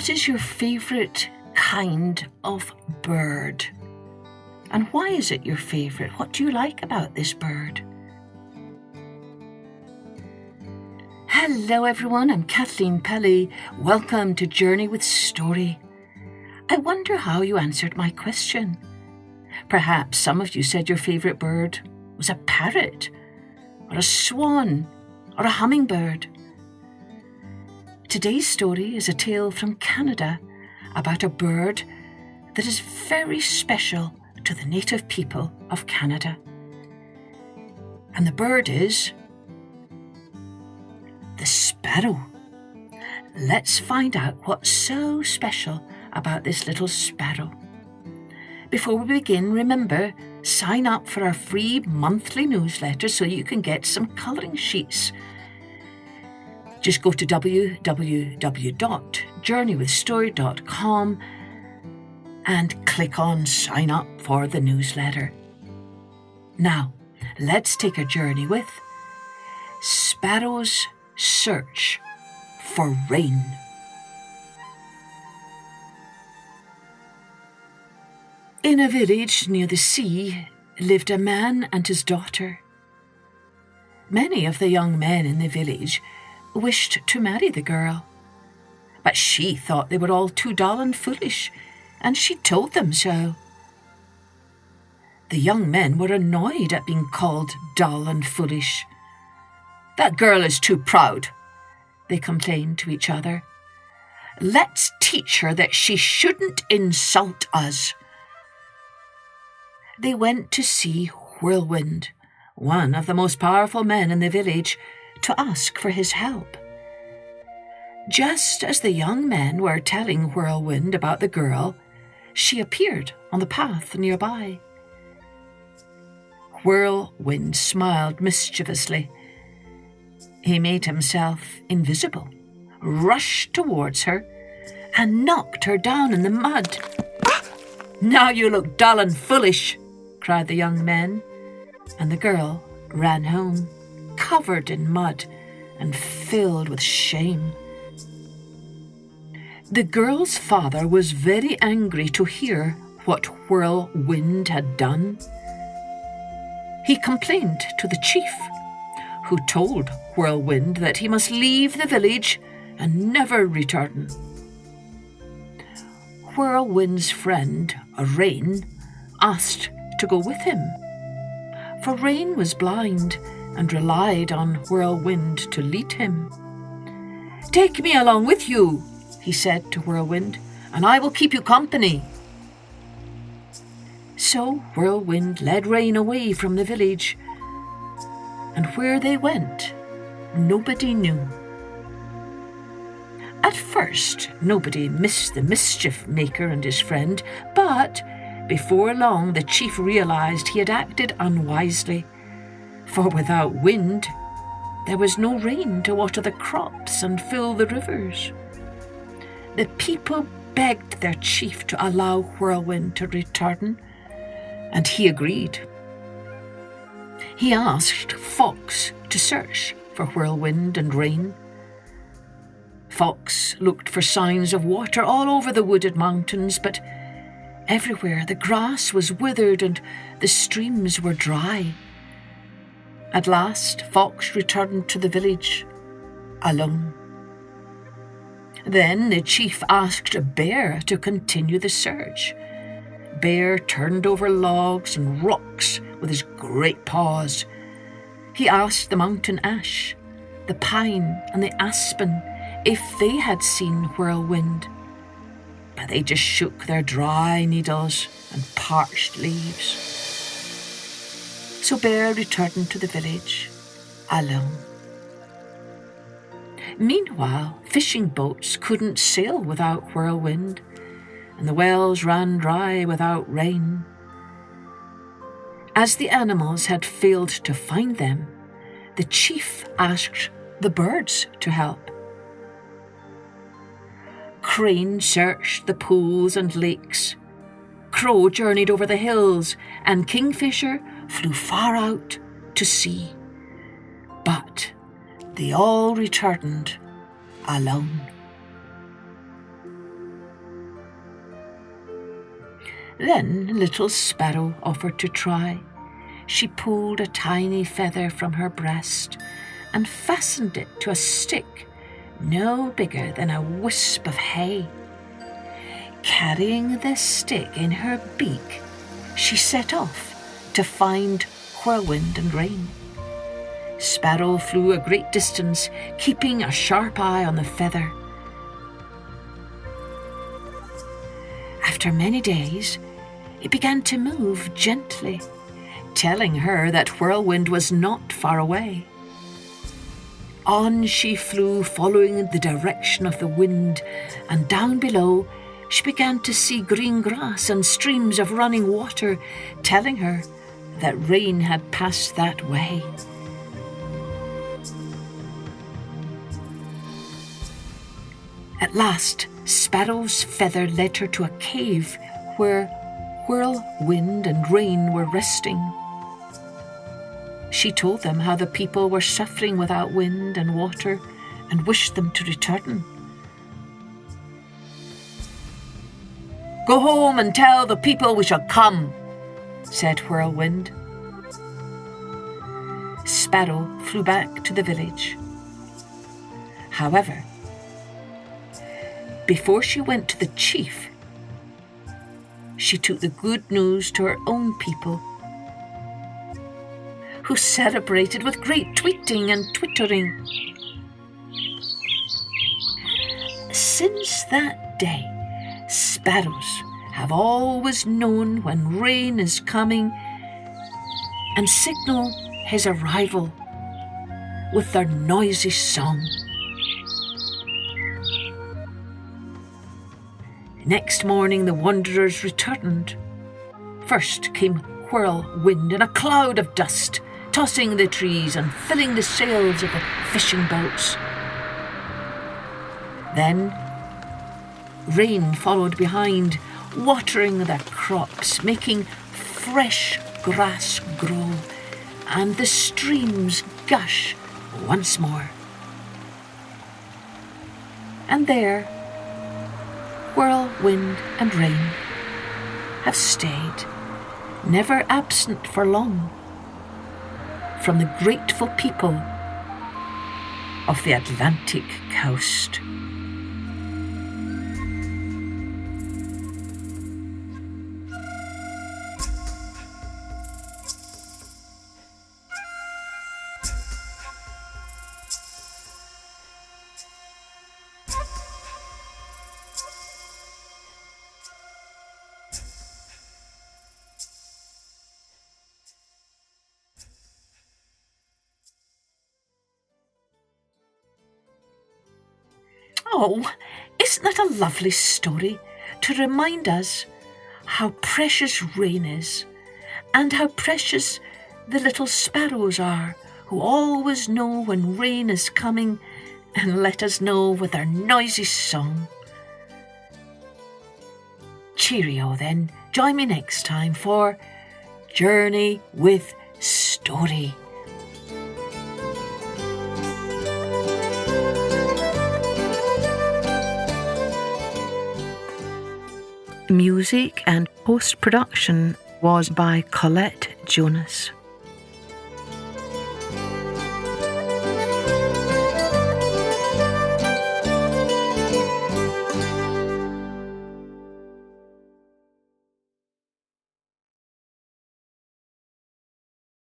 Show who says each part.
Speaker 1: What is your favourite kind of bird? And why is it your favourite? What do you like about this bird? Hello everyone, I'm Kathleen Pelly. Welcome to Journey with Story. I wonder how you answered my question. Perhaps some of you said your favourite bird was a parrot, or a swan, or a hummingbird. Today's story is a tale from Canada about a bird that is very special to the native people of Canada. And the bird is the sparrow. Let's find out what's so special about this little sparrow. Before we begin, remember, sign up for our free monthly newsletter so you can get some colouring sheets. Just go to www.journeywithstory.com and click on sign up for the newsletter. Now, let's take a journey with Sparrow's search for rain. In a village near the sea lived a man and his daughter. Many of the young men in the village wished to marry the girl, but she thought they were all too dull and foolish, and she told them so. The young men were annoyed at being called dull and foolish. "That girl is too proud," they complained to each other. "Let's teach her that she shouldn't insult us." They went to see Whirlwind, one of the most powerful men in the village, to ask for his help. Just as the young men were telling Whirlwind about the girl, she appeared on the path nearby. Whirlwind smiled mischievously. He made himself invisible, rushed towards her, and knocked her down in the mud. "Now you look dull and foolish," cried the young men, and the girl ran home, covered in mud and filled with shame. The girl's father was very angry to hear what Whirlwind had done. He complained to the chief, who told Whirlwind that he must leave the village and never return. Whirlwind's friend, Rain, asked to go with him, for Rain was blind and relied on Whirlwind to lead him. "Take me along with you," he said to Whirlwind, "and I will keep you company." So Whirlwind led Rain away from the village, and where they went, nobody knew. At first, nobody missed the mischief maker and his friend, but before long the chief realized he had acted unwisely, for without wind, there was no rain to water the crops and fill the rivers. The people begged their chief to allow Whirlwind to return, and he agreed. He asked Fox to search for Whirlwind and Rain. Fox looked for signs of water all over the wooded mountains, but everywhere the grass was withered and the streams were dry. At last, Fox returned to the village, alone. Then the chief asked Bear to continue the search. Bear turned over logs and rocks with his great paws. He asked the mountain ash, the pine and the aspen if they had seen Whirlwind, but they just shook their dry needles and parched leaves. So Bear returned to the village, alone. Meanwhile, fishing boats couldn't sail without Whirlwind, and the wells ran dry without rain. As the animals had failed to find them, the chief asked the birds to help. Crane searched the pools and lakes. Crow journeyed over the hills, and Kingfisher flew far out to sea. But they all returned alone. Then little Sparrow offered to try. She pulled a tiny feather from her breast and fastened it to a stick no bigger than a wisp of hay. Carrying this stick in her beak, she set off to find Whirlwind and Rain. Sparrow flew a great distance, keeping a sharp eye on the feather. After many days, it began to move gently, telling her that Whirlwind was not far away. On she flew, following the direction of the wind, and down below she began to see green grass and streams of running water, telling her that rain had passed that way. At last, Sparrow's feather led her to a cave where Whirlwind and Rain were resting. She told them how the people were suffering without wind and water and wished them to return. "Go home and tell the people we shall come," said Whirlwind. Sparrow flew back to the village. However, before she went to the chief, she took the good news to her own people, who celebrated with great tweeting and twittering. Since that day, sparrows have always known when rain is coming and signal his arrival with their noisy song. Next morning the wanderers returned. First came Whirlwind in a cloud of dust, tossing the trees and filling the sails of the fishing boats. Then Rain followed behind, watering the crops, making fresh grass grow, and the streams gush once more. And there, Whirlwind and Rain have stayed, never absent for long, from the grateful people of the Atlantic coast. Oh, isn't that a lovely story to remind us how precious rain is and how precious the little sparrows are who always know when rain is coming and let us know with their noisy song. Cheerio then. Join me next time for Journey with Story. Music and post-production was by Colette Jonas.